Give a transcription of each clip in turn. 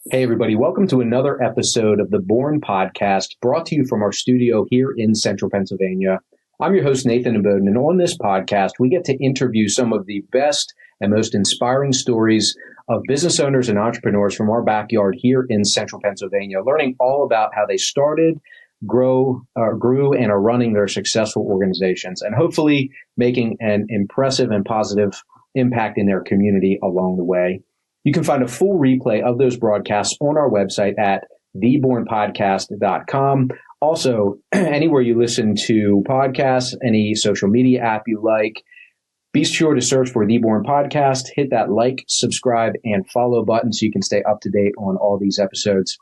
Hey, everybody. Welcome to another episode of the Born Podcast, brought to you from our studio here in central Pennsylvania. I'm your host, Nathan Imboden, and on this podcast, we get to interview some of the best and most inspiring stories of business owners and entrepreneurs from our backyard here in central Pennsylvania, learning all about how they started, grew, and are running their successful organizations, and hopefully making an impressive and positive impact in their community along the way. You can find a full replay of those broadcasts on our website at thebornpodcast.com. Also, anywhere you listen to podcasts, any social media app you like, be sure to search for The Born Podcast, hit that like, subscribe, and follow button so you can stay up to date on all these episodes.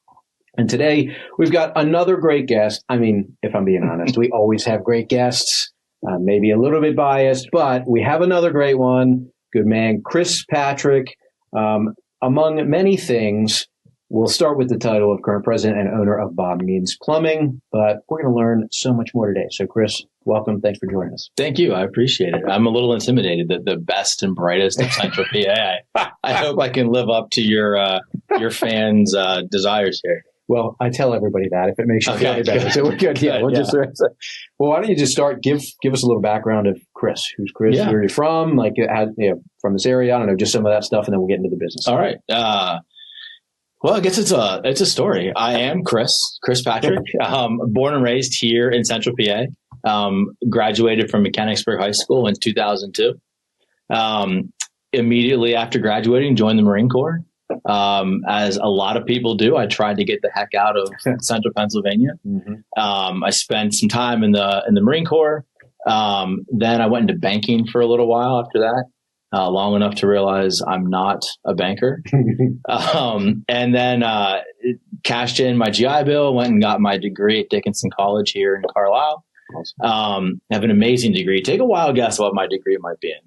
And today, we've got another great guest. I mean, if I'm being honest, we always have great guests, maybe a little bit biased, but we have another great one. Good man, Chris Patrick. Among many things, we'll start with the title of current president and owner of Bob Means Plumbing, but we're going to learn so much more today. So, Chris, welcome. Thanks for joining us. Thank you. I appreciate it. I'm a little intimidated that the best and brightest of Central PA. I hope I can live up to your fans' desires here. Well, I tell everybody that if it makes you feel any better. So we're good. Yeah, we'll just. Well, why don't you just start? Give us a little background of Chris. Who's Chris? Yeah. Where are you from? Like, from this area? I don't know, just some of that stuff, and then we'll get into the business. All right. Well, I guess it's a story. I am Chris Patrick. Born and raised here in Central PA. Graduated from Mechanicsburg High School in 2002. Immediately after graduating, joined the Marine Corps. As a lot of people do, I tried to get the heck out of central Pennsylvania. Mm-hmm. I spent some time in the Marine Corps. Then I went into banking for a little while after that, long enough to realize I'm not a banker. And then cashed in my GI Bill, went and got my degree at Dickinson College here in Carlisle. Awesome. Have an amazing degree. Take a wild guess what my degree might be in.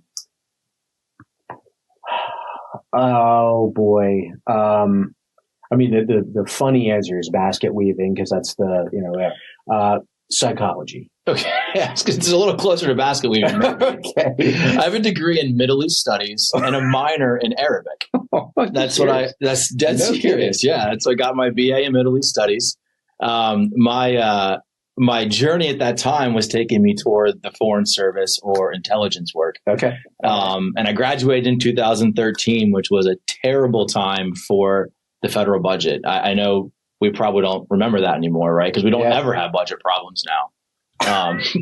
Oh boy. I mean, the funny answer is basket weaving because that's psychology. Okay. Yeah, it's a little closer to basket weaving. Okay. I have a degree in Middle East studies and a minor in Arabic. That's dead serious. Yeah. That's I got my BA in Middle East studies. My journey at that time was taking me toward the foreign service or intelligence work. Okay. And I graduated in 2013, which was a terrible time for the federal budget. I know we probably don't remember that anymore, right? Because we don't ever have budget problems now.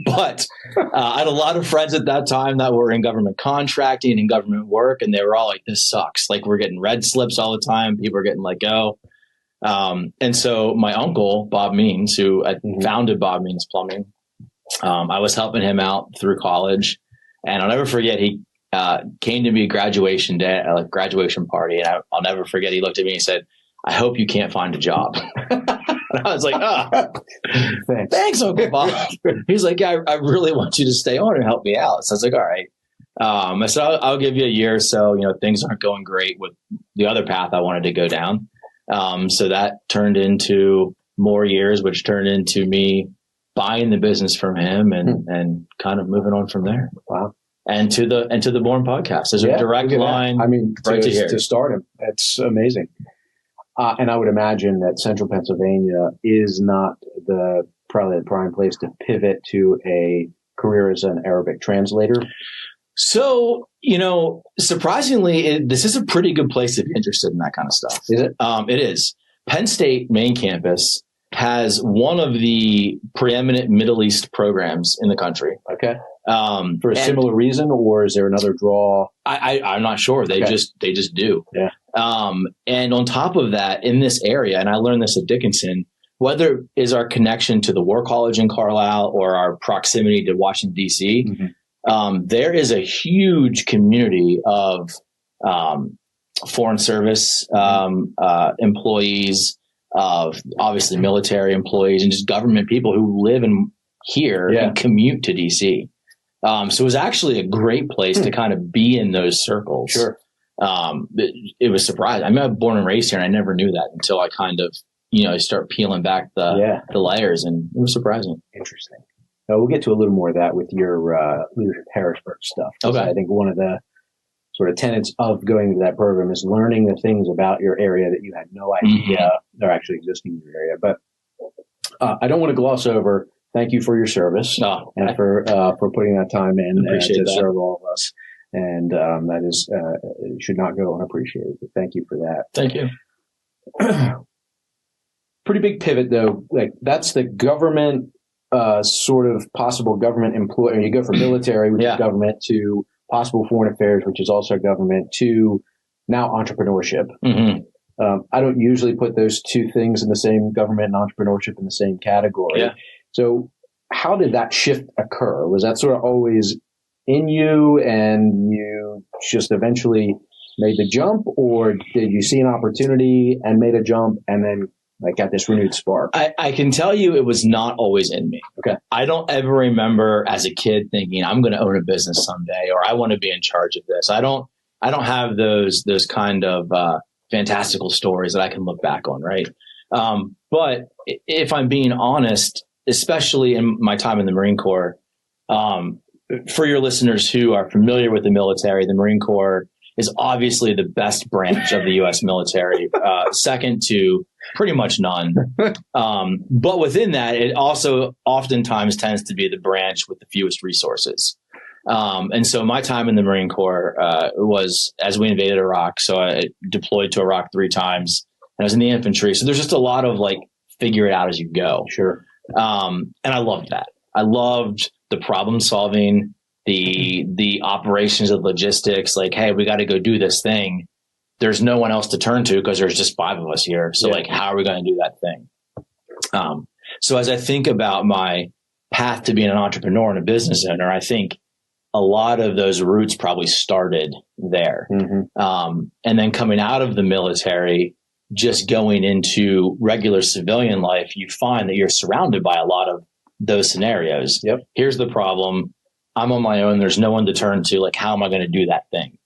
But I had a lot of friends at that time that were in government contracting and government work, and they were all like, this sucks. Like, we're getting red slips all the time. People are getting let go. And so my uncle, Bob Means, who founded Bob Means Plumbing, I was helping him out through college, and I'll never forget, he came to me graduation day, like graduation party. And I'll never forget, he looked at me and said, I hope you can't find a job. And I was like, thanks, Uncle Bob. He's like, yeah, I really want you to stay on and help me out. So I was like, all right. I said, I'll give you a year or so. Things aren't going great with the other path I wanted to go down. So that turned into more years, which turned into me buying the business from him and kind of moving on from there. Wow. And to the Born Podcast. There's a direct line. I mean, right to here. To start him. That's amazing. And I would imagine that central Pennsylvania is not probably the prime place to pivot to a career as an Arabic translator. So, surprisingly, this is a pretty good place if you're interested in that kind of stuff. Is it? It is. Penn State main campus has one of the preeminent Middle East programs in the country. Okay. For a similar reason, or is there another draw? I'm not sure. They just do. Yeah. And on top of that, in this area, and I learned this at Dickinson, whether it is our connection to the War College in Carlisle or our proximity to Washington, D.C., there is a huge community of foreign service employees, of obviously military employees, and just government people who live here and commute to DC. So it was actually a great place to kind of be in those circles. Sure. It was surprising. I mean, I'm born and raised here, and I never knew that until I kind of, start peeling back the layers, and it was surprising. Interesting. We'll get to a little more of that with your leadership Harrisburg stuff. Okay. I think one of the sort of tenets of going to that program is learning the things about your area that you had no idea are actually existing in your area. But I don't want to gloss over. Thank you for your service and for putting that time in to serve all of us. And that is should not go unappreciated. But thank you for that. Thank you. Pretty big pivot, though. Like that's the government sort of possible government employee. You go from military, which is government, to possible foreign affairs, which is also government, to now entrepreneurship. I don't usually put those two things in the same, government and entrepreneurship, in the same category. Yeah. So how did that shift occur? Was that sort of always in you and you just eventually made the jump, or did you see an opportunity and made a jump and then got this renewed spark? I can tell you it was not always in me. Okay. I don't ever remember as a kid thinking I'm going to own a business someday, or I want to be in charge of this. I don't have those kind of fantastical stories that I can look back on. Right. But if I'm being honest, especially in my time in the Marine Corps, for your listeners who are familiar with the military, the Marine Corps is obviously the best branch of the U.S. military, second to pretty much none. But within that, it also oftentimes tends to be the branch with the fewest resources. And so my time in the Marine Corps was as we invaded Iraq. So I deployed to Iraq 3 times, and I was in the infantry. So there's just a lot of figure it out as you go. Sure. And I loved that. I loved the problem solving, the operations of logistics. Hey, we got to go do this thing. There's no one else to turn to because there's just 5 of us here. So how are we going to do that thing? So as I think about my path to being an entrepreneur and a business owner, I think a lot of those roots probably started there. And then coming out of the military, just going into regular civilian life, you find that you're surrounded by a lot of those scenarios. Yep. Here's the problem. I'm on my own. There's no one to turn to. How am I going to do that thing?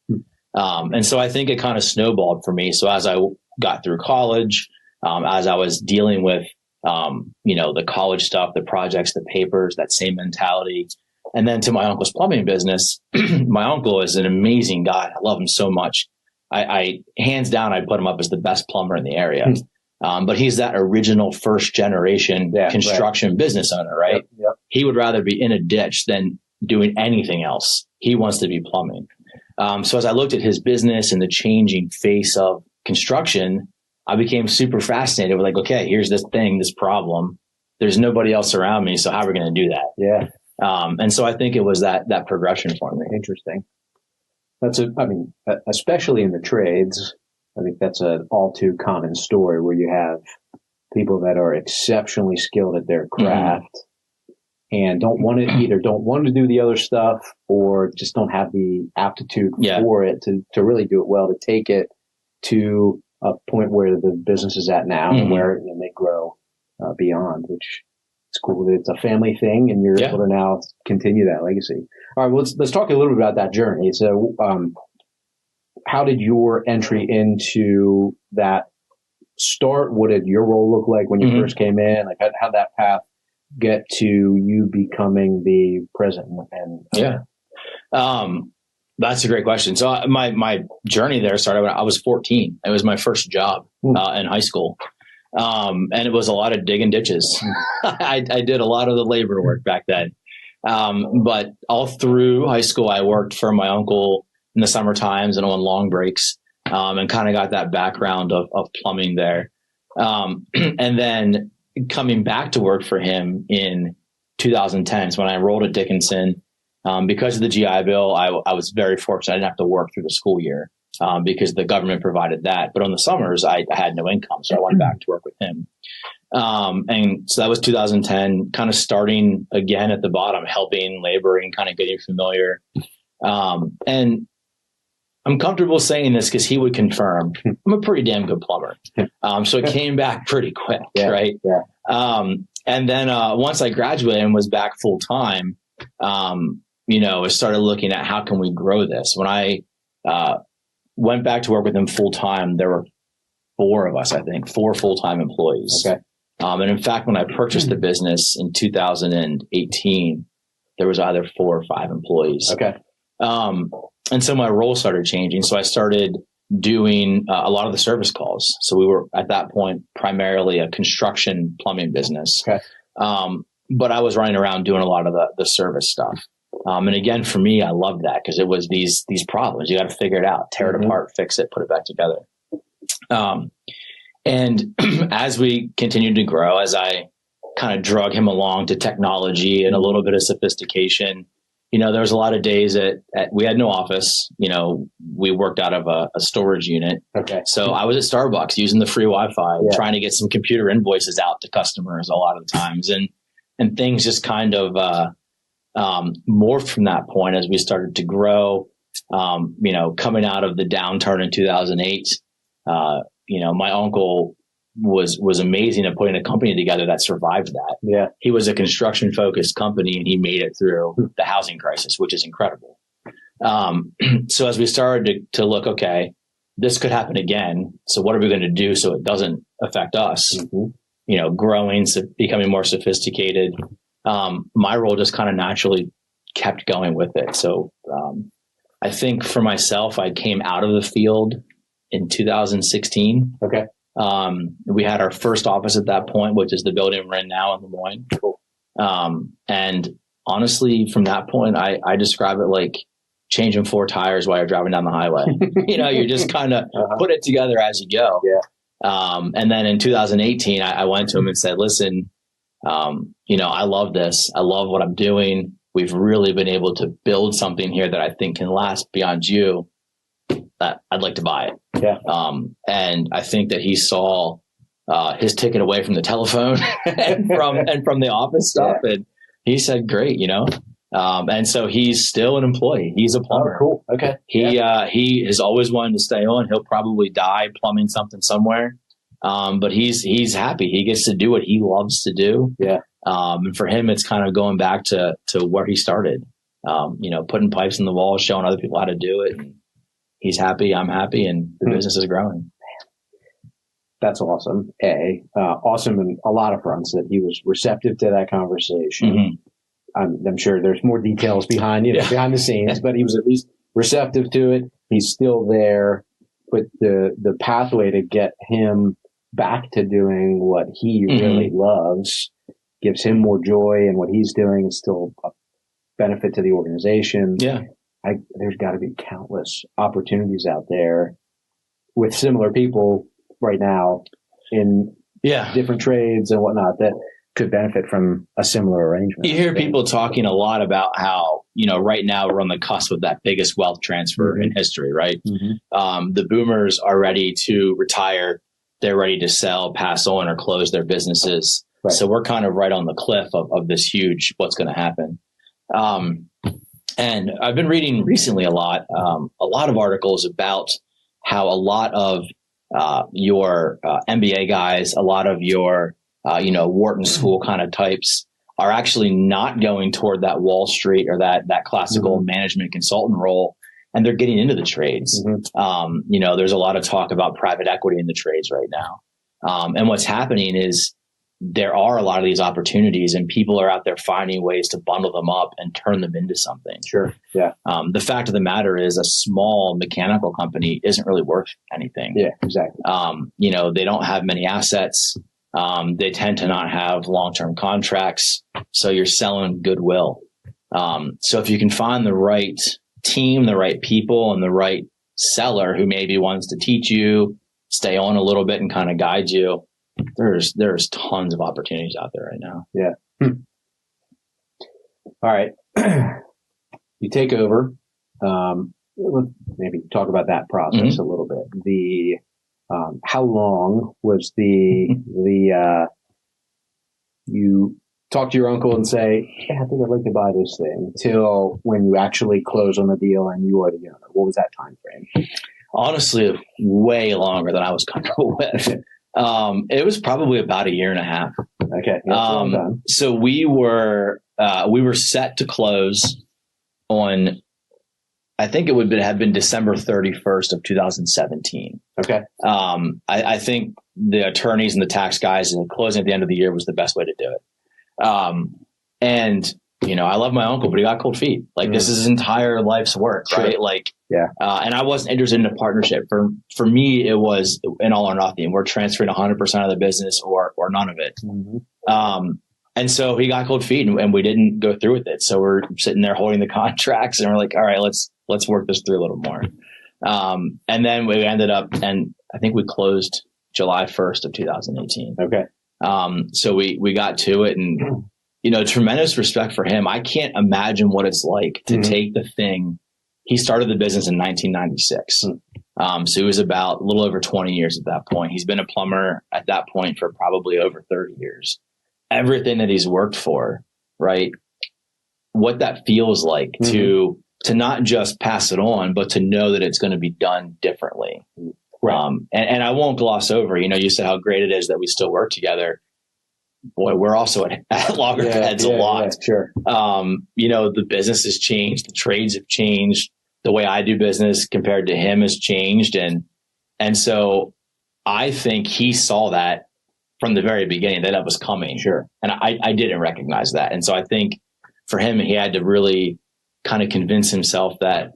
And so I think it kind of snowballed for me. So as I got through college, as I was dealing with, the college stuff, the projects, the papers, that same mentality, and then to my uncle's plumbing business, my uncle is an amazing guy. I love him so much. I hands down, I'd put him up as the best plumber in the area. But he's that original first generation construction business owner, right? Yep. He would rather be in a ditch than doing anything else. He wants to be plumbing. So as I looked at his business and the changing face of construction, I became super fascinated with okay, here's this thing, this problem. There's nobody else around me. So how are we going to do that? Yeah. And so I think it was that progression for me. Interesting. Especially in the trades, I think that's an all too common story where you have people that are exceptionally skilled at their craft and don't want to do the other stuff, or just don't have the aptitude for it to really do it well, to take it to a point where the business is at now and where they grow beyond, which it's cool that it's a family thing and you're able to now continue that legacy. All right, well, let's talk a little bit about that journey. So, how did your entry into that start? What did your role look like when you first came in? How that path get to you becoming the president? That's a great question. So my journey there started when I was 14. It was my first job in high school. And it was a lot of digging ditches. I did a lot of the labor work back then. But all through high school, I worked for my uncle in the summer times and on long breaks, and kind of got that background of plumbing there. And then coming back to work for him in 2010 is when I enrolled at Dickinson. Because of the GI Bill, I was very fortunate. I didn't have to work through the school year because the government provided that. But on the summers, I had no income, so I went back to work with him. And so that was 2010, kind of starting again at the bottom, helping, laboring, kind of getting familiar. And I'm comfortable saying this because he would confirm I'm a pretty damn good plumber. So it came back pretty quick, right? Yeah. And then once I graduated and was back full time, I started looking at how can we grow this. When I went back to work with him full time, there were 4 of us, I think, 4 full-time employees. Okay. And in fact, when I purchased the business in 2018, there was either 4 or 5 employees. Okay. so my role started changing. So I started doing a lot of the service calls. So we were at that point primarily a construction plumbing business. Okay. But I was running around doing a lot of the service stuff. And again, for me, I loved that because it was these problems. You got to figure it out, tear it apart, fix it, put it back together. And as we continued to grow, as I kind of drug him along to technology and a little bit of sophistication, there was a lot of days we had no office. We worked out of a storage unit. Okay. So I was at Starbucks using the free Wi-Fi, trying to get some computer invoices out to customers a lot of the times. And things just kind of morphed from that point as we started to grow. Coming out of the downturn in 2008, my uncle was amazing at putting a company together that survived that. Yeah. He was a construction focused company and he made it through the housing crisis, which is incredible. So as we started to look, okay, this could happen again. So what are we going to do so it doesn't affect us? Growing, becoming more sophisticated. My role just kind of naturally kept going with it. So, I think for myself, I came out of the field in 2016. Okay. We had our first office at that point, which is the building we're in now in Lemoyne. Cool. And honestly, from that point, I describe it like changing 4 tires while you're driving down the highway. You just kind of put it together as you go. Yeah. And then in 2018, I went to him and said, listen, I love this. I love what I'm doing. We've really been able to build something here that I think can last beyond you. I'd like to buy it. Yeah. And I think that he saw his ticket away from the telephone and from the office stuff. Yeah. And he said, great, and so he's still an employee. He's a plumber. Oh, cool. Okay. He has always wanted to stay on. He'll probably die plumbing something somewhere. But he's happy. He gets to do what he loves to do. Yeah. And for him, it's kind of going back to where he started, putting pipes in the wall, showing other people how to do it. And he's happy. I'm happy. And the business is growing. That's awesome. Awesome in a lot of fronts that he was receptive to that conversation. I'm sure there's more details behind the scenes, but he was at least receptive to it. He's still there, but the pathway to get him back to doing what he really loves gives him more joy, and what he's doing is still a benefit to the organization. Yeah. There's got to be countless opportunities out there with similar people right now in different trades and whatnot that could benefit from a similar arrangement. You hear people talking a lot about how, right now we're on the cusp of that biggest wealth transfer in history, right? The boomers are ready to retire. They're ready to sell, pass on, or close their businesses. Right. So we're kind of right on the cliff of this huge, what's going to happen. And I've been reading recently a lot of articles about how a lot of your MBA guys, a lot of your, Wharton School kind of types are actually not going toward that Wall Street or that classical management consultant role. And they're getting into the trades. There's a lot of talk about private equity in the trades right now. And what's happening is there are a lot of these opportunities and people are out there finding ways to bundle them up and turn them into something. Sure. Yeah. The fact of the matter is a small mechanical company isn't really worth anything. Yeah, exactly. They don't have many assets. They tend to not have long-term contracts. So you're selling goodwill. So if you can find the right team, the right people, and the right seller who maybe wants to teach you, stay on a little bit and kind of guide you, there's tons of opportunities out there right now. Yeah. All right. You take over. Let's maybe talk about that process a little bit. How long was you talk to your uncle and say, hey, I think I'd like to buy this thing, till when you actually close on the deal and you are the owner? What was that time frame? Honestly, way longer than I was comfortable with. It was probably about 1.5 years. Okay. So we were set to close on, I think it would have been December 31st of 2017. Okay. I think the attorneys and the tax guys and closing at the end of the year was the best way to do it. And I love my uncle, but he got cold feet. Like this is his entire life's work, right? Like, and I wasn't interested in a partnership. For me, it was an all or nothing. We're transferring 100% of the business or none of it. And so he got cold feet and we didn't go through with it. So we're sitting there holding the contracts and we're like, all right, let's work this through a little more. And then we ended up, and I think we closed July 1st of 2018. Okay. So we got to it and, tremendous respect for him. I can't imagine what it's like to take the thing. He started the business in 1996. So he was about a little over 20 years at that point. He's been a plumber at that point for probably over 30 years. Everything that he's worked for, right? What that feels like to not just pass it on, but to know that it's going to be done differently. Right. And I won't gloss over, you said how great it is that we still work together. Boy, we're also at loggerheads a lot. Yeah, sure. The business has changed. The trades have changed. The way I do business compared to him has changed. And so I think he saw that from the very beginning that was coming. Sure. And I didn't recognize that. And so I think for him, he had to really kind of convince himself that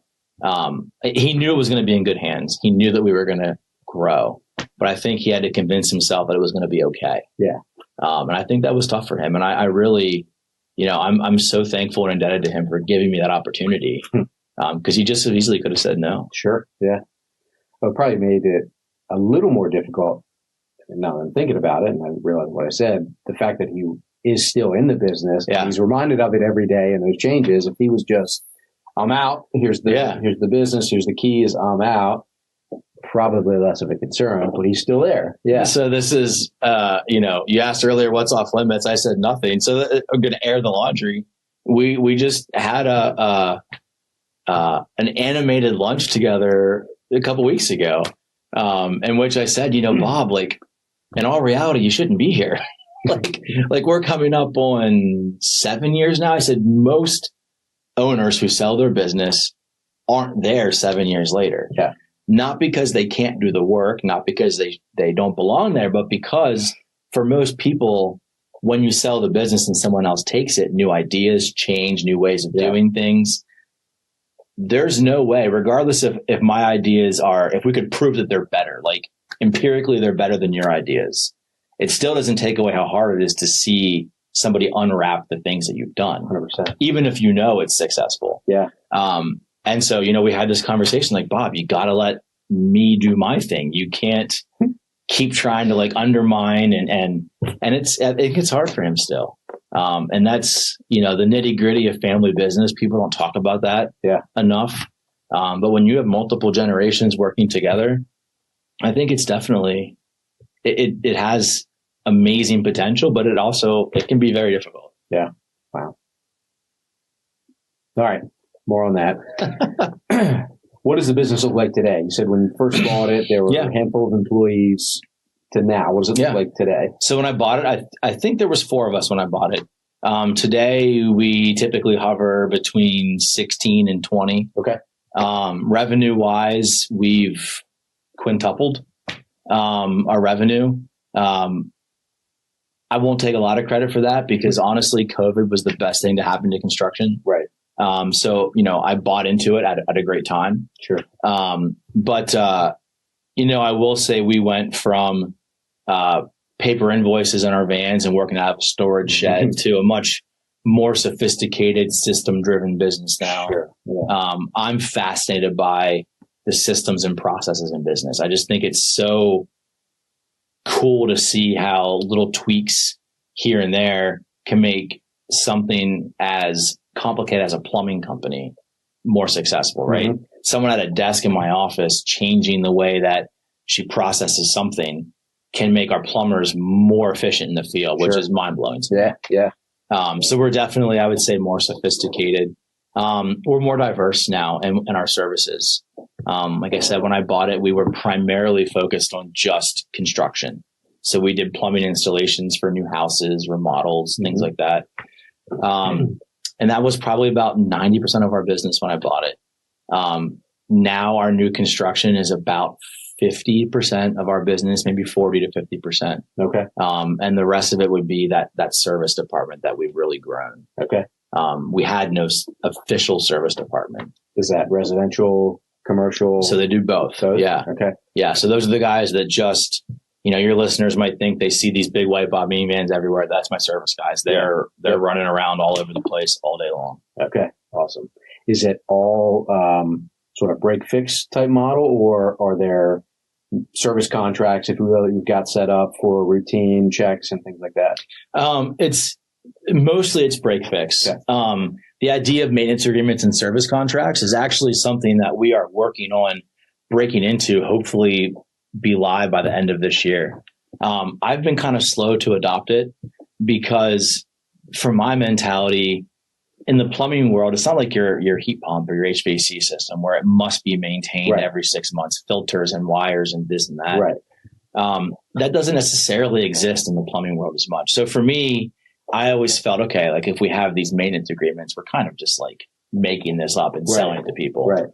he knew it was going to be in good hands. He knew that we were going to grow, but I think he had to convince himself that it was going to be okay. Yeah. And I think that was tough for him. And I really, I'm so thankful and indebted to him for giving me that opportunity. Because he just so easily could have said no. Sure. Yeah. Well, it probably made it a little more difficult. And now I'm thinking about it and I realize what I said, the fact that he is still in the business, he's reminded of it every day and those changes. If he was just, I'm out, here's the business, here's the keys, I'm out, probably less of a concern, but he's still there. Yeah. So this is, you asked earlier, what's off limits? I said nothing. So I'm going to air the laundry. We just had an animated lunch together a couple weeks ago, in which I said, Bob, like in all reality, you shouldn't be here. like we're coming up on 7 years now. I said, most owners who sell their business aren't there 7 years later. Yeah. Not because they can't do the work, not because they don't belong there, but because for most people, when you sell the business and someone else takes it, new ideas change, new ways of doing things. There's no way, regardless of if my ideas if we could prove that they're better, like empirically they're better than your ideas, it still doesn't take away how hard it is to see somebody unwrap the things that you've done, 100%. Even if it's successful. Yeah. And so, we had this conversation like, Bob, you got to let me do my thing. You can't keep trying to like undermine and it gets hard for him still. And that's, the nitty gritty of family business. People don't talk about that enough. But when you have multiple generations working together, I think it's definitely, it has amazing potential, but it can be very difficult. Yeah. Wow. All right. More on that. What does the business look like today? You said when you first bought it, there were a handful of employees to now. What does it look like today? So when I bought it, I think there was 4 of us when I bought it. Today, we typically hover between 16 and 20. Okay. Revenue wise, we've quintupled our revenue. I won't take a lot of credit for that because honestly, COVID was the best thing to happen to construction. Right. So, I bought into it at a great time. Sure. But I will say we went from paper invoices in our vans and working out of a storage shed to a much more sophisticated system-driven business now. Sure. Yeah. I'm fascinated by the systems and processes in business. I just think it's so cool to see how little tweaks here and there can make something as complicated as a plumbing company more successful, right? Someone at a desk in my office changing the way that she processes something can make our plumbers more efficient in the field, which is mind blowing. Yeah. So we're definitely, I would say, more sophisticated. We're more diverse now in our services. Like I said, when I bought it, we were primarily focused on just construction. So we did plumbing installations for new houses, remodels, things like that. And that was probably about 90% of our business when I bought it. Now our new construction is about 50% of our business, maybe 40 to 50%. Okay. And the rest of it would be that service department that we've really grown. Okay. We had no official service department. Is that residential, commercial? So they do both. Yeah. Okay. Yeah. So those are the guys that just, your listeners might think they see these big white Bob minivans everywhere. That's my service guys. They're running around all over the place all day long. Okay. Awesome. Is it all sort of break fix type model, or are there service contracts, if you will, that you've got set up for routine checks and things like that? It's break fix. Okay. The idea of maintenance agreements and service contracts is actually something that we are working on breaking into, hopefully be live by the end of this year. I've been kind of slow to adopt it because for my mentality in the plumbing world, it's not like your heat pump or your HVAC system where it must be maintained every 6 months, filters and wires and this and that. Right. That doesn't necessarily exist in the plumbing world as much. So for me, I always felt, okay, like if we have these maintenance agreements, we're kind of just like making this up and selling it to people. Right.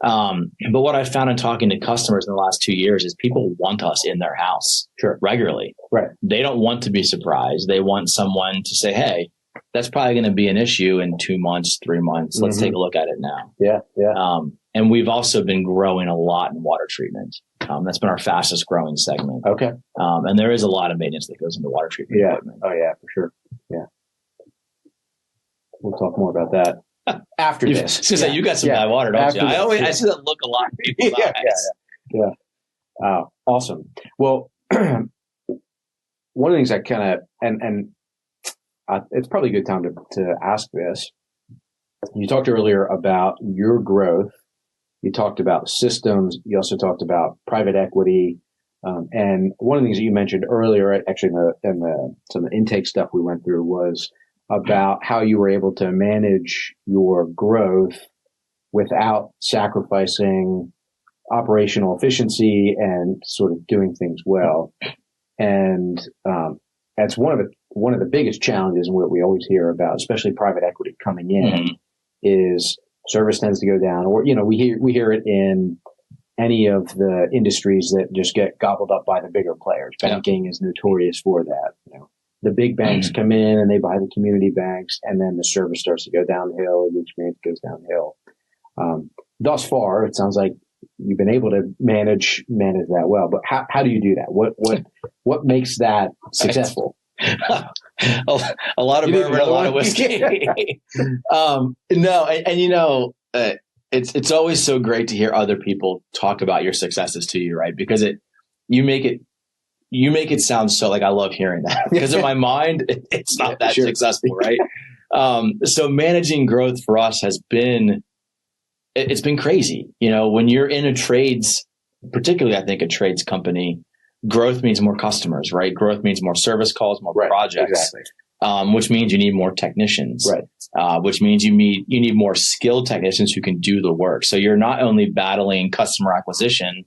But what I found in talking to customers in the last 2 years is people want us in their house regularly. Right. They don't want to be surprised. They want someone to say, hey, that's probably going to be an issue in 2 months, 3 months. Let's take a look at it now. Yeah. Yeah. And we've also been growing a lot in water treatment. That's been our fastest growing segment. Okay. And there is a lot of maintenance that goes into water treatment equipment. Oh yeah, for sure. Yeah. We'll talk more about that after this. So you got some bad water, don't you? I see that look a lot of people's eyes. Yeah. Awesome. Well, one of the things I kind of, and it's probably a good time to ask this. You talked earlier about your growth. You talked about systems. You also talked about private equity. And one of the things that you mentioned earlier, actually in some of the intake stuff we went through, was about how you were able to manage your growth without sacrificing operational efficiency and sort of doing things well. And that's one of the biggest challenges, and what we always hear about, especially private equity coming in, is service tends to go down. Or we hear it in any of the industries that just get gobbled up by the bigger players. Banking is notorious for that. The big banks come in and they buy the community banks, and then the service starts to go downhill, and the experience goes downhill. Thus far, it sounds like you've been able to manage that well. But how do you do that? What makes that successful? a lot of bourbon, a lot of whiskey. It's always so great to hear other people talk about your successes to you, right? Because you make it sound so, like, I love hearing that, because in my mind, it's not that successful, right? So managing growth for us it's been crazy. When you're in a trades, particularly I think a trades company, growth means more customers, right? Growth means more service calls, more projects, which means you need more technicians, which means you need more skilled technicians who can do the work. So you're not only battling customer acquisition,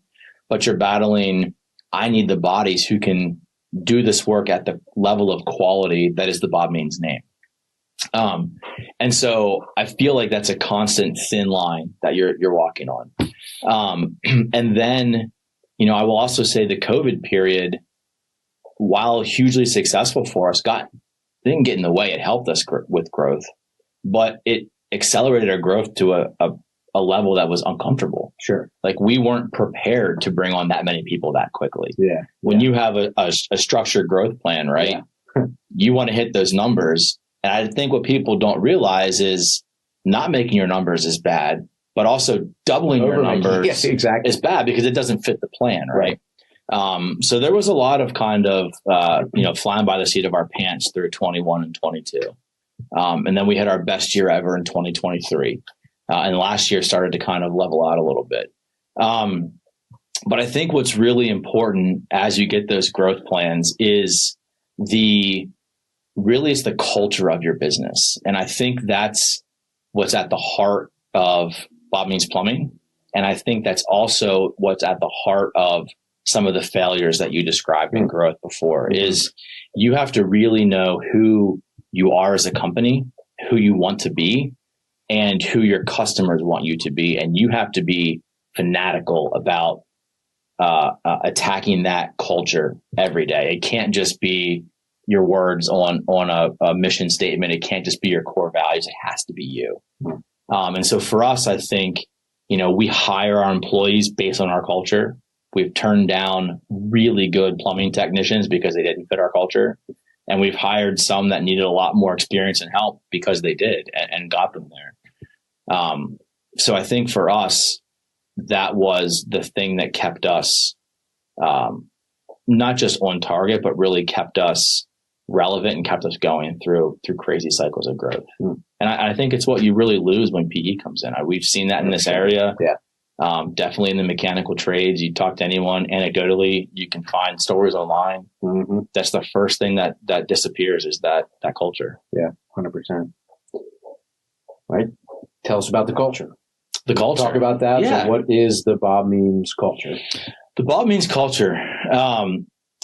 but you're battling, I need the bodies who can do this work at the level of quality that is the Bob Means name. And so I feel like that's a constant thin line that you're walking on. And then, I will also say the COVID period, while hugely successful for us, didn't get in the way. It helped us with growth, but it accelerated our growth to a level that was uncomfortable. Sure. Like, we weren't prepared to bring on that many people that quickly. Yeah. When you have a structured growth plan, right? Yeah. You want to hit those numbers. And I think what people don't realize is not making your numbers is bad, but also doubling your numbers is bad because it doesn't fit the plan, right? So there was a lot of kind of, flying by the seat of our pants through 21 and 22. And then we had our best year ever in 2023. And last year started to kind of level out a little bit. But I think what's really important as you get those growth plans is it's the culture of your business. And I think that's what's at the heart of Bob Means Plumbing. And I think that's also what's at the heart of some of the failures that you described in growth before, is you have to really know who you are as a company, who you want to be, and who your customers want you to be. And you have to be fanatical about attacking that culture every day. It can't just be your words on a mission statement. It can't just be your core values. It has to be you. And so for us, I think, we hire our employees based on our culture. We've turned down really good plumbing technicians because they didn't fit our culture. And we've hired some that needed a lot more experience and help because they did and got them there. So I think for us, that was the thing that kept us not just on target, but really kept us relevant and kept us going through crazy cycles of growth. And I think it's what you really lose when PE comes in. We've seen that in this area. Definitely in the mechanical trades. You talk to anyone anecdotally, you can find stories online. That's the first thing that disappears is that culture. Yeah, 100%. Right. Tell us about the culture. The culture. Talk about that. Yeah. So what is the Bob Means culture? The Bob Means culture.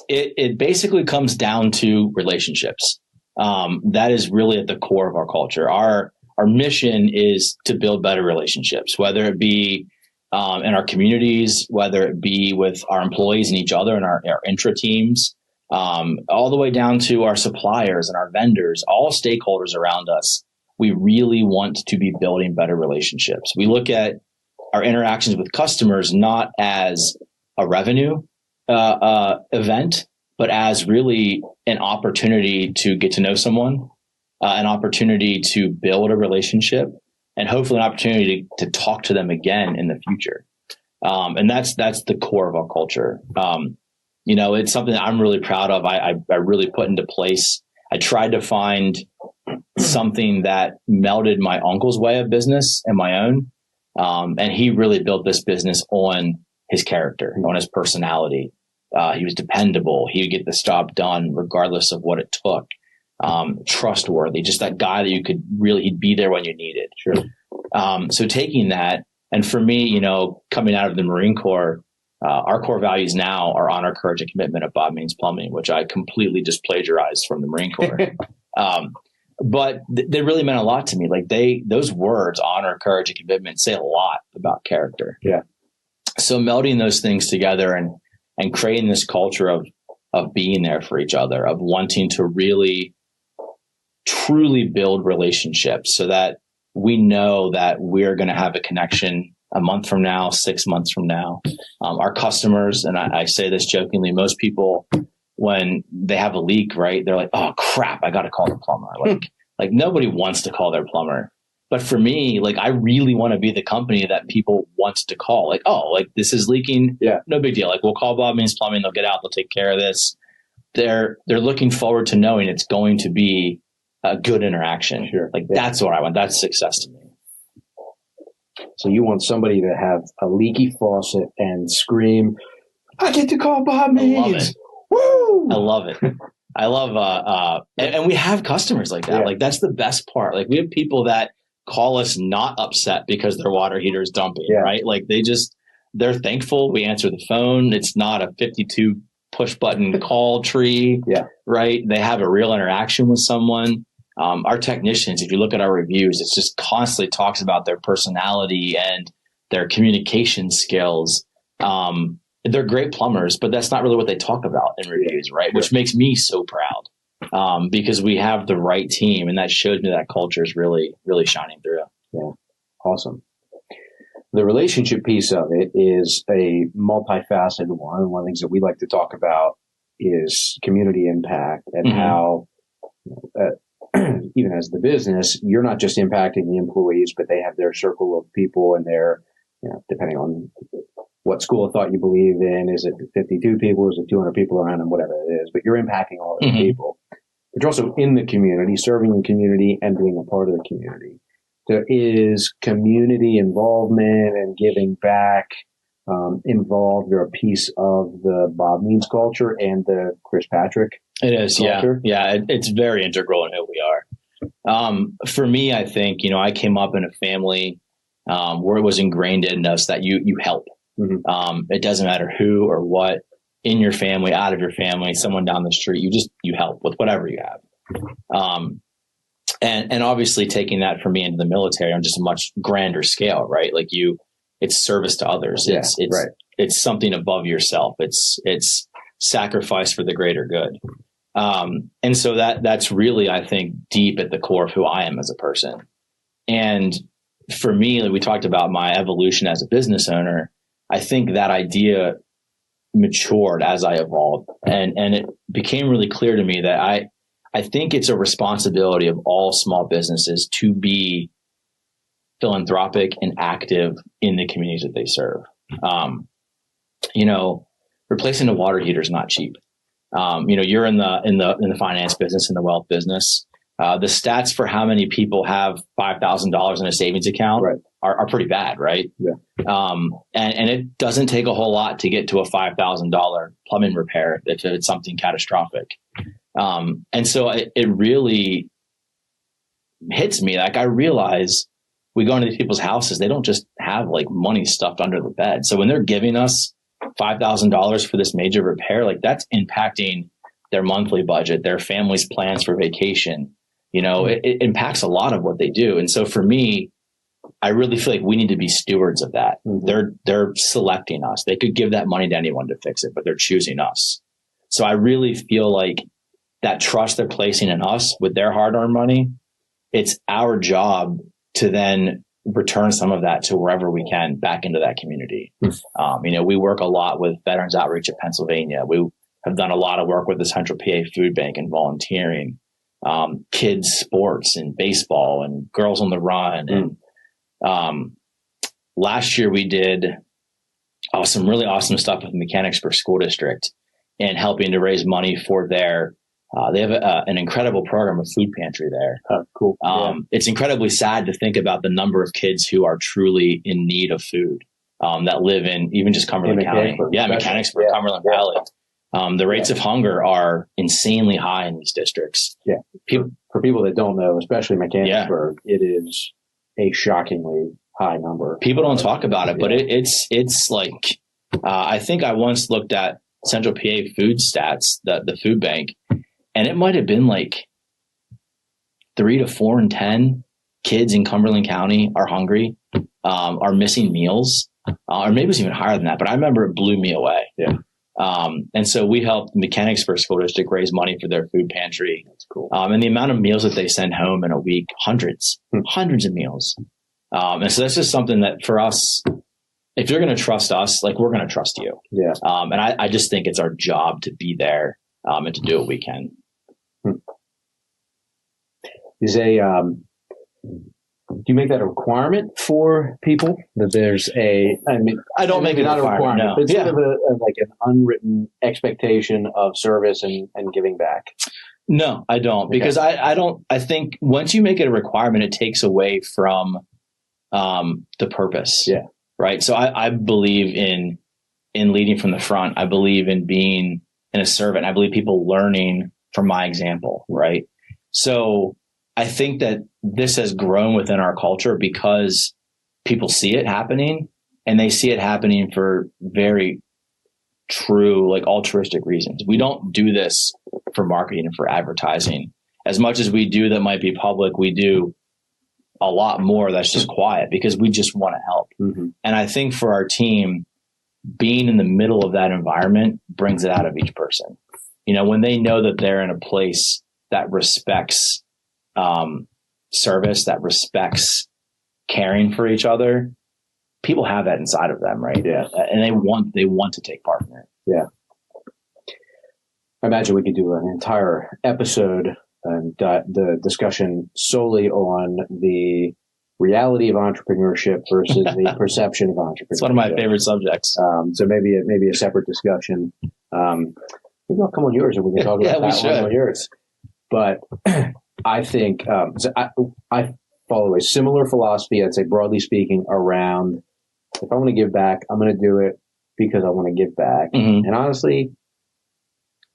It basically comes down to relationships. That is really at the core of our culture. Our mission is to build better relationships, whether it be in our communities, whether it be with our employees and each other and our intra teams, all the way down to our suppliers and our vendors, all stakeholders around us. We really want to be building better relationships. We look at our interactions with customers not as a revenue event, but as really an opportunity to get to know someone, an opportunity to build a relationship, and hopefully an opportunity to talk to them again in the future. And that's the core of our culture. It's something that I'm really proud of. I really put into place. I tried to find something that melded my uncle's way of business and my own. And he really built this business on his character, on his personality. He was dependable. He would get this job done regardless of what it took. Trustworthy, just that guy that he'd be there when you needed. Sure. So taking that, and for me, coming out of the Marine Corps, our core values now are honor, courage, and commitment at Bob Means Plumbing, which I completely just plagiarized from the Marine Corps. But they really meant a lot to me. Like those words, honor, courage, and commitment, say a lot about character. Yeah. So melding those things together and creating this culture of being there for each other, of wanting to really, truly build relationships so that we know that we're going to have a connection a month from now, 6 months from now. Our customers, and I say this jokingly, most people, when they have a leak, right, they're like, oh crap, I got to call the plumber. Like nobody wants to call their plumber. But for me, like, I really want to be the company that people want to call. Like, oh, like this is leaking. Yeah. No big deal. Like we'll call Bob Means Plumbing. They'll get out. They'll take care of this. They're looking forward to knowing it's going to be a good interaction. Sure. Like that's what I want. That's success to me. So you want somebody to have a leaky faucet and scream, I get to call Bob Means. I love it. Woo! I love it. I love, and we have customers like that. Yeah. Like that's the best part. Like we have people that call us not upset because their water heater is dumping, right? Like they're thankful. We answer the phone. It's not a 52 push button call tree, right? They have a real interaction with someone. Our technicians, if you look at our reviews, it's just constantly talks about their personality and their communication skills. They're great plumbers, but that's not really what they talk about in reviews, right? Which makes me so proud because we have the right team, and that shows me that culture is really, really shining through. Yeah, awesome. The relationship piece of it is a multifaceted one. One of the things that we like to talk about is community impact and how, even as the business, you're not just impacting the employees, but they have their circle of people and their, depending on what school of thought you believe in. Is it 52 people? Is it 200 people around them? Whatever it is, but you're impacting all those people. But you're also in the community, serving the community and being a part of the community. So is community involvement and giving back involved or a piece of the Bob Means culture and the Chris Patrick It is, culture? Yeah. It's very integral in who we are. For me, I think, I came up in a family where it was ingrained in us that you help. It doesn't matter who or what, in your family, out of your family, someone down the street, you help with whatever you have. And obviously taking that for me into the military on just a much grander scale, right? Like it's service to others. It's something above yourself. It's sacrifice for the greater good. And so that's really, I think, deep at the core of who I am as a person. And for me, like we talked about my evolution as a business owner, I think that idea matured as I evolved, and it became really clear to me that I think it's a responsibility of all small businesses to be philanthropic and active in the communities that they serve. Replacing a water heater is not cheap. You're in the finance business, in the wealth business. The stats for how many people have $5,000 in a savings account are pretty bad, right? Yeah. And it doesn't take a whole lot to get to a $5,000 plumbing repair if it's something catastrophic. And so it really hits me. Like, I realize we go into these people's houses, they don't just have like money stuffed under the bed. So when they're giving us $5,000 for this major repair, like that's impacting their monthly budget, their family's plans for vacation. It impacts a lot of what they do. And so for me, I really feel like we need to be stewards of that. Mm-hmm. They're selecting us. They could give that money to anyone to fix it, but they're choosing us. So I really feel like that trust they're placing in us with their hard-earned money, it's our job to then return some of that to wherever we can back into that community. Mm-hmm. We work a lot with Veterans Outreach of Pennsylvania. We have done a lot of work with the Central PA Food Bank and volunteering, kids sports and baseball and Girls on the Run. Mm-hmm. And last year we did some really awesome stuff with Mechanicsburg School District and helping to raise money for their they have an incredible program of food pantry there. Oh, cool. It's incredibly sad to think about the number of kids who are truly in need of food that live in even just Cumberland County. Mechanicsburg, Cumberland Valley. The rates of hunger are insanely high in these districts. Yeah. For people that don't know, especially Mechanicsburg, it is a shockingly high number. People don't talk about it, but it's like, I think I once looked at Central PA food stats, the food bank, and it might have been like 3 to 4 in 10 kids in Cumberland County are hungry, are missing meals, or maybe it was even higher than that, but I remember it blew me away. Yeah. And so we helped Mechanicsburg School District raise money for their food pantry. That's cool. And the amount of meals that they send home in a week, hundreds of meals. And so that's just something that for us, if you're going to trust us, like we're going to trust you. Yeah. And I just think it's our job to be there and to do what we can. Do you make that a requirement for people that there's I don't make it not a requirement. No. But it's sort of like an unwritten expectation of service and giving back. No, I don't, because I think once you make it a requirement, it takes away from the purpose. Yeah. Right. So I believe in leading from the front. I believe in being a servant. I believe people learning from my example. Right. So I think that this has grown within our culture because people see it happening, and they see it happening for very true, like altruistic reasons. We don't do this for marketing and for advertising. As much as we do that might be public, we do a lot more that's just quiet because we just want to help. Mm-hmm. And I think for our team, being in the middle of that environment brings it out of each person. When they know that they're in a place that respects service, that respects caring for each other, people have that inside of them, right? Yeah. And they want to take part in it. Yeah. I imagine we could do an entire episode and the discussion solely on the reality of entrepreneurship versus the perception of entrepreneurship. It's one of my favorite subjects. So maybe a separate discussion. Maybe I'll come on yours and we can talk about that one on yours. But I think I follow a similar philosophy, I'd say broadly speaking, around if I want to give back, I'm going to do it because I want to give back. Mm-hmm. And honestly,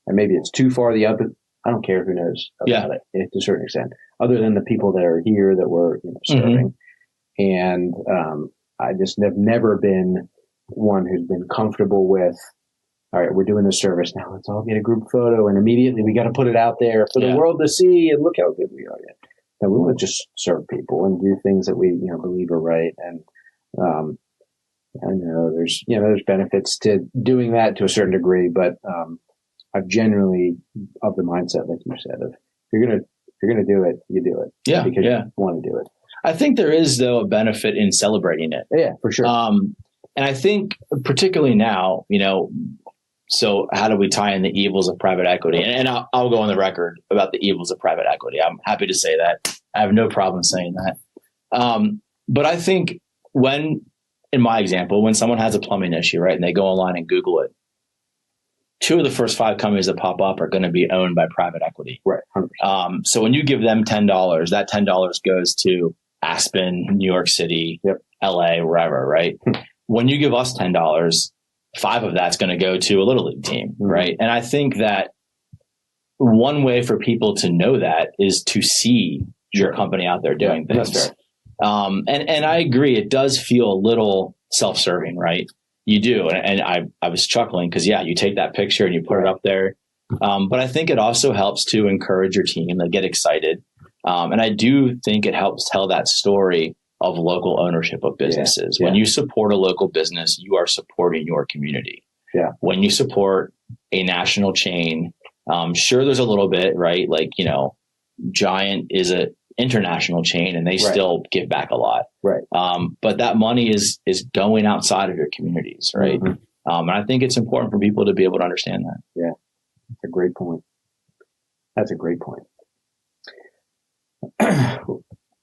and maybe it's too far the other, I don't care who knows about it to a certain extent, other than the people that are here that we're serving. Mm-hmm. And I just have never been one who's been comfortable with, all right, we're doing this service now. Let's all get a group photo, and immediately we got to put it out there for the world to see and look how good we are. And we want to just serve people and do things that we believe are right. And I know there's benefits to doing that to a certain degree, but I'm generally of the mindset, like you said, of if you're gonna do it, you do it. Yeah, because you want to do it. I think there is, though, a benefit in celebrating it. Yeah, for sure. And I think particularly now, so how do we tie in the evils of private equity? And I'll go on the record about the evils of private equity. I'm happy to say that. I have no problem saying that. But I think in my example, when someone has a plumbing issue, right, and they go online and Google it, 2 of the first 5 companies that pop up are going to be owned by private equity. Right. 100%. So when you give them $10, that $10 goes to Aspen, New York City, LA, wherever, right? When you give us $10, 5 of that's going to go to a little league team, right? And I think that one way for people to know that is to see your company out there doing things. That's fair. And I agree, it does feel a little self-serving, right? You do. And I was chuckling because, you take that picture and you put it up there. But I think it also helps to encourage your team to get excited. And I do think it helps tell that story of local ownership of businesses. When you support a local business, you are supporting your community. Yeah. When you support a national chain, sure, there's a little bit, right? Like, Giant is a international chain and they still give back a lot. Right. But that money is going outside of your communities, right? And I think it's important for people to be able to understand that. Yeah. That's a great point. I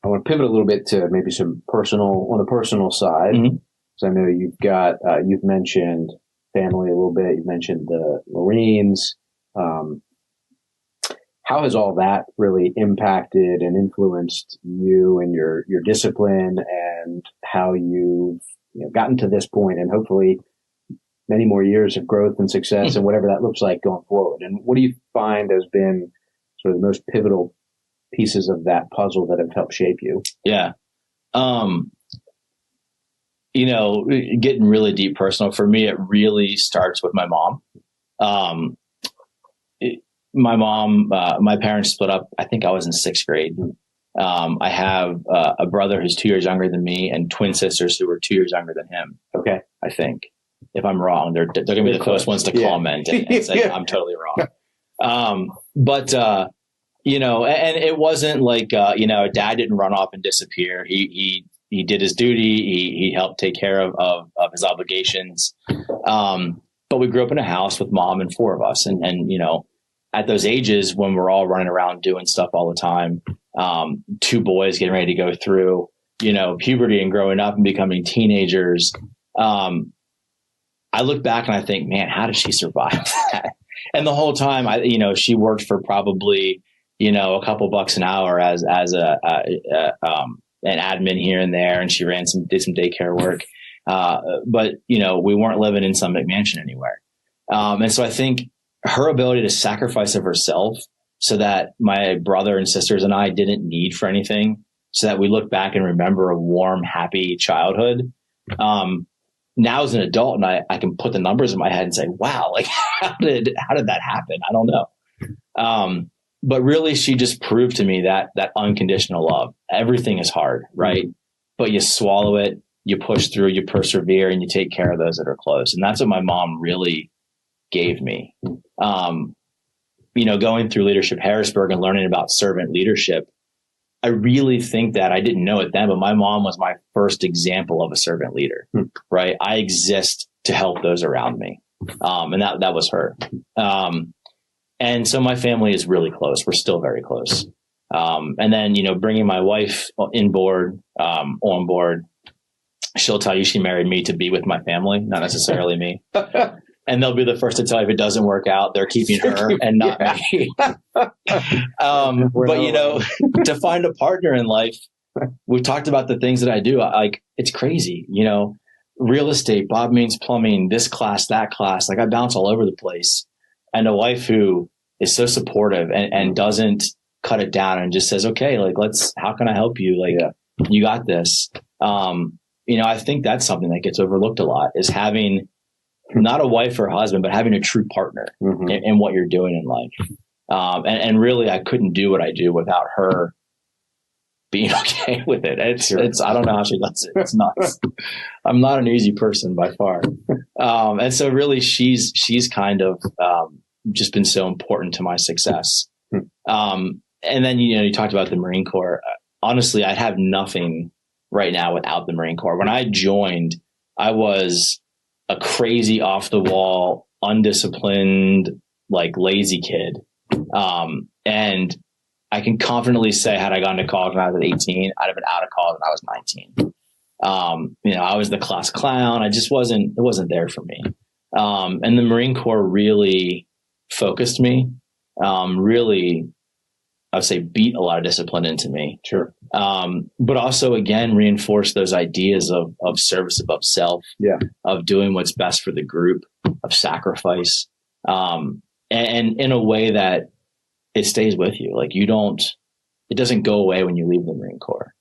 want to pivot a little bit to maybe on the personal side. So I know you've mentioned family a little bit. You've mentioned the Marines. How has all that really impacted and influenced you and your discipline and how you've gotten to this point and hopefully many more years of growth and success and whatever that looks like going forward? And what do you find has been sort of the most pivotal pieces of that puzzle that have helped shape you? Yeah. Getting really deep personal for me, it really starts with my mom. My parents split up. I think I was in 6th grade. I have a brother who's 2 years younger than me and twin sisters who were 2 years younger than him. Okay. I think if I'm wrong, they're going to be the first ones to comment and say I'm totally wrong. And it wasn't like, dad didn't run off and disappear. He did his duty. He helped take care of his obligations. But we grew up in a house with mom and 4 of us. And at those ages when we're all running around doing stuff all the time, 2 boys getting ready to go through, puberty and growing up and becoming teenagers. I look back and I think, man, how did she survive that? And the whole time, she worked for probably, a couple bucks an hour as an admin here and there, and she did some daycare work. But we weren't living in some McMansion anywhere. And so I think her ability to sacrifice of herself so that my brother and sisters and I didn't need for anything, so that we look back and remember a warm, happy childhood. Now as an adult, and I can put the numbers in my head and say, wow, like how did that happen? I don't know. But really, she just proved to me that unconditional love. Everything is hard, right? But you swallow it, you push through, you persevere, and you take care of those that are close. And that's what my mom really gave me. Going through Leadership Harrisburg and learning about servant leadership, I really think that I didn't know it then, but my mom was my first example of a servant leader, right? I exist to help those around me. And that was her. And so my family is really close. We're still very close. And then, bringing my wife on board, she'll tell you she married me to be with my family, not necessarily me. And they'll be the first to tell you if it doesn't work out, they're keeping her and not me. But, to find a partner in life, we've talked about the things that I do. It's crazy, real estate, Bob means plumbing, this class, that class. Like I bounce all over the place. And a wife who is so supportive and doesn't cut it down and just says, okay, like, how can I help you? Like, you got this. I think that's something that gets overlooked a lot, is having not a wife or a husband, but having a true partner in what you're doing in life. And really, I couldn't do what I do without her being okay with it. It's I don't know how she does it. It's nuts. I'm not an easy person by far. And so really she's kind of, just been so important to my success. And then, you talked about the Marine Corps. Honestly, I'd have nothing right now without the Marine Corps. When I joined, I was a crazy, off the wall, undisciplined, like lazy kid. And I can confidently say, had I gone to college when I was 18, I'd have been out of college when I was 19. I was the class clown. It wasn't there for me. And the Marine Corps really focused me, really, I would say, beat a lot of discipline into me. Sure. But also, again, reinforce those ideas of service above self, of doing what's best for the group, of sacrifice, and in a way that it stays with you. Like it doesn't go away when you leave the Marine Corps.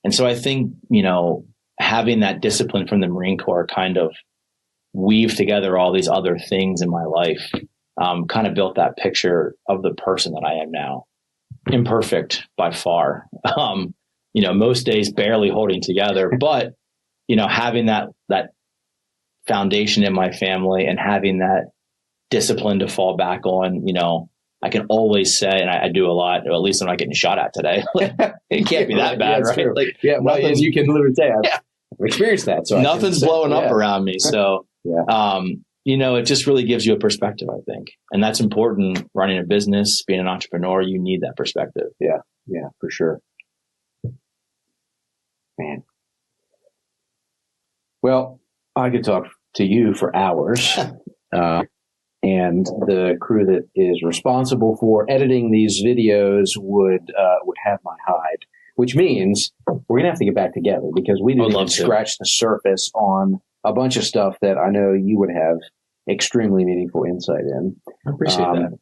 And so I think, having that discipline from the Marine Corps kind of weave together all these other things in my life, kind of built that picture of the person that I am now. Imperfect by far. Most days barely holding together, but, having that foundation in my family and having that discipline to fall back on, I can always say, and I do a lot, or at least I'm not getting shot at today. It can't be that bad, right? True. Like, as you can literally say, I've experienced that. So nothing's blowing up around me. So, it just really gives you a perspective, I think. And that's important running a business, being an entrepreneur. You need that perspective. Yeah, for sure. Man. Well, I could talk to you for hours. And the crew that is responsible for editing these videos would have my hide, which means we're going to have to get back together because we didn't even scratch the surface on a bunch of stuff that I know you would have extremely meaningful insight in. I appreciate that.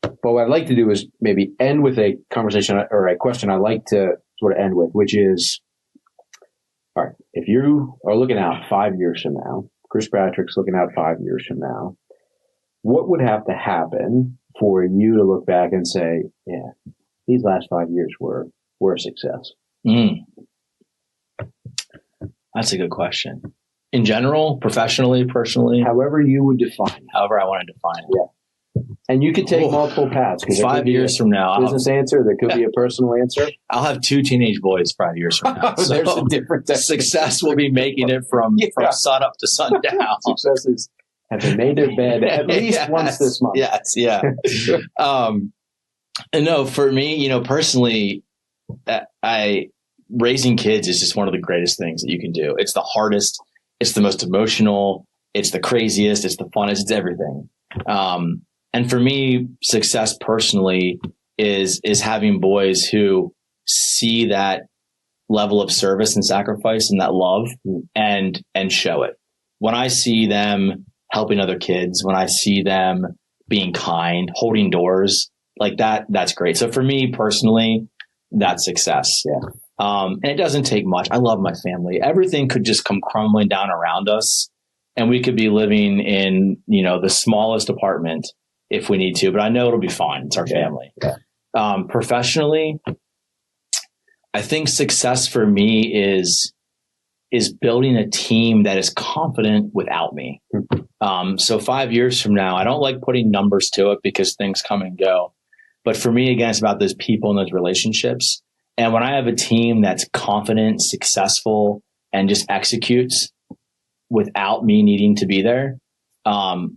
But what I'd like to do is maybe end with a conversation or a question I like to sort of end with, which is, all right, if you are looking out 5 years from now, Chris Patrick's looking out 5 years from now, what would have to happen for you to look back and say, yeah, these last 5 years were a success? That's a good question. In general, professionally, personally? However you would define it. However I want to define it. Yeah. And you could take multiple paths. 5 years from now. Business answer. There could be a personal answer. I'll have 2 teenage boys 5 years from now. So there's a different success will be making it from sun up to sundown. Success is have they made their bed at least once this month? Yes, yeah. And no, for me, personally, raising kids is just one of the greatest things that you can do. It's the hardest. It's the most emotional. It's the craziest. It's the funnest. It's everything. And for me, success personally is having boys who see that level of service and sacrifice and that love and show it. When I see them helping other kids, when I see them being kind, holding doors like that, that's great. So for me personally, that's success. Yeah. And it doesn't take much. I love my family. Everything could just come crumbling down around us and we could be living in, the smallest apartment if we need to, but I know it'll be fine. It's our family. Yeah. Professionally, I think success for me is building a team that is confident without me. So 5 years from now, I don't like putting numbers to it because things come and go. But for me, again, it's about those people and those relationships. And when I have a team that's confident, successful, and just executes without me needing to be there,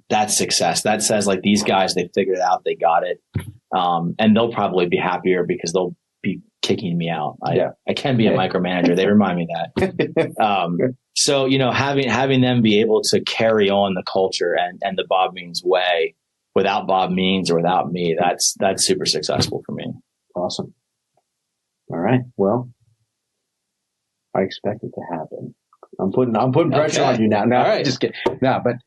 that's success. That says like these guys, they figured it out, they got it. And they'll probably be happier because they'll be kicking me out. I can be a micromanager. They remind me that. So, having them be able to carry on the culture and the Bob Means way without Bob Means or without me, that's super successful for me. Awesome. All right. Well, I expect it to happen. I'm putting pressure on you now. No, all right. Just kidding. No, but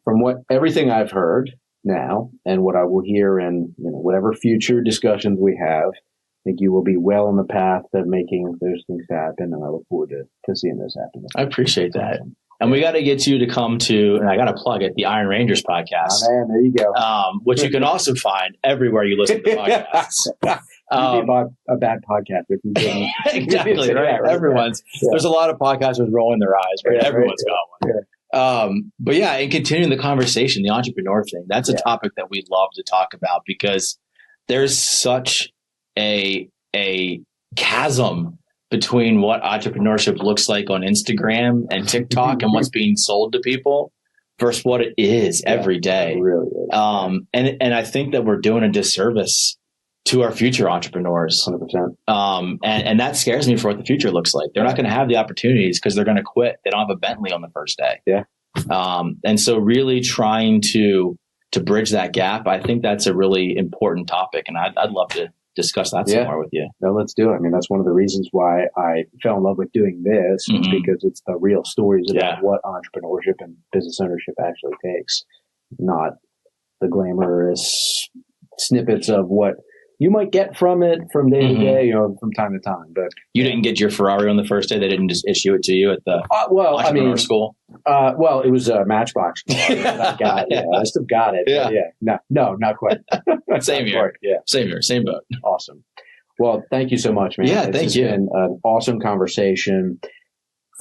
from everything I've heard now and what I will hear in whatever future discussions we have, I think you will be well on the path of making those things happen, and I look forward to seeing those happen. I appreciate that. And we got to get you to come to, and I got to plug it, the Iron Rangers podcast. Oh, man, there you go. Which you can also find everywhere you listen to podcasts. You'd be a bad podcaster if you didn't. Exactly, right? Everyone's. Yeah. There's a lot of podcasters rolling their eyes, right? Everyone's got one. But yeah, and continuing the conversation, the entrepreneur thing, that's a topic that we love to talk about because there's such a chasm between what entrepreneurship looks like on Instagram and TikTok and what's being sold to people versus what it is every day. It really is. And I think that we're doing a disservice to our future entrepreneurs. 100%. And that scares me for what the future looks like. They're not going to have the opportunities because they're going to quit. They don't have a Bentley on the first day. Yeah. And so really trying to bridge that gap, I think that's a really important topic. And I'd love to discuss that some more with you. No, let's do it. I mean, that's one of the reasons why I fell in love with doing this, is because it's the real stories about what entrepreneurship and business ownership actually takes, not the glamorous snippets of what you might get from it from day to day, from time to time. But you didn't get your Ferrari on the first day. They didn't just issue it to you at the entrepreneur school. Well, it was a Matchbox car that I got. I still got it. No, not quite. Same here. Same here. Same boat. Awesome. Well, thank you so much, man. Yeah, thank you. It's been an awesome conversation.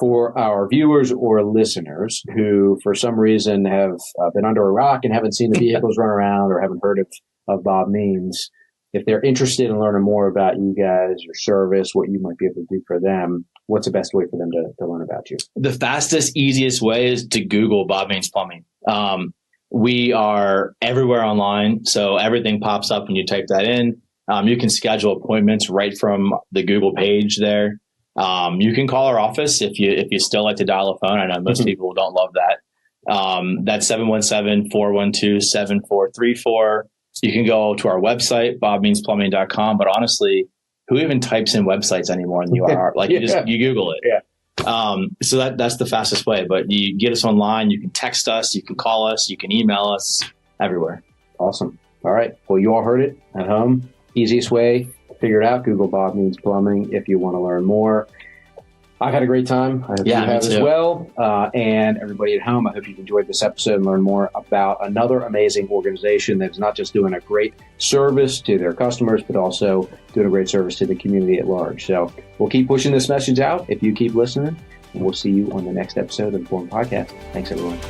For our viewers or listeners who, for some reason, have been under a rock and haven't seen the vehicles run around or haven't heard of Bob Means, if they're interested in learning more about you guys, your service, what you might be able to do for them, what's the best way for them to learn about you? The fastest, easiest way is to Google Bob Means Plumbing. We are everywhere online, so everything pops up when you type that in. You can schedule appointments right from the Google page there. You can call our office if you still like to dial a phone. I know most people don't love that. That's 717-412-7434. You can go to our website, bobmeansplumbing.com. But honestly, who even types in websites anymore in the URL? Like you Google it. So that's the fastest way. But you get us online. You can text us. You can call us. You can email us. Everywhere. Awesome. All right. Well, you all heard it at home. Easiest way to figure it out. Google Bob Means Plumbing if you want to learn more. I've had a great time. I hope you have as well. And everybody at home, I hope you've enjoyed this episode and learned more about another amazing organization that's not just doing a great service to their customers, but also doing a great service to the community at large. So we'll keep pushing this message out if you keep listening, and we'll see you on the next episode of the Born Podcast. Thanks, everyone.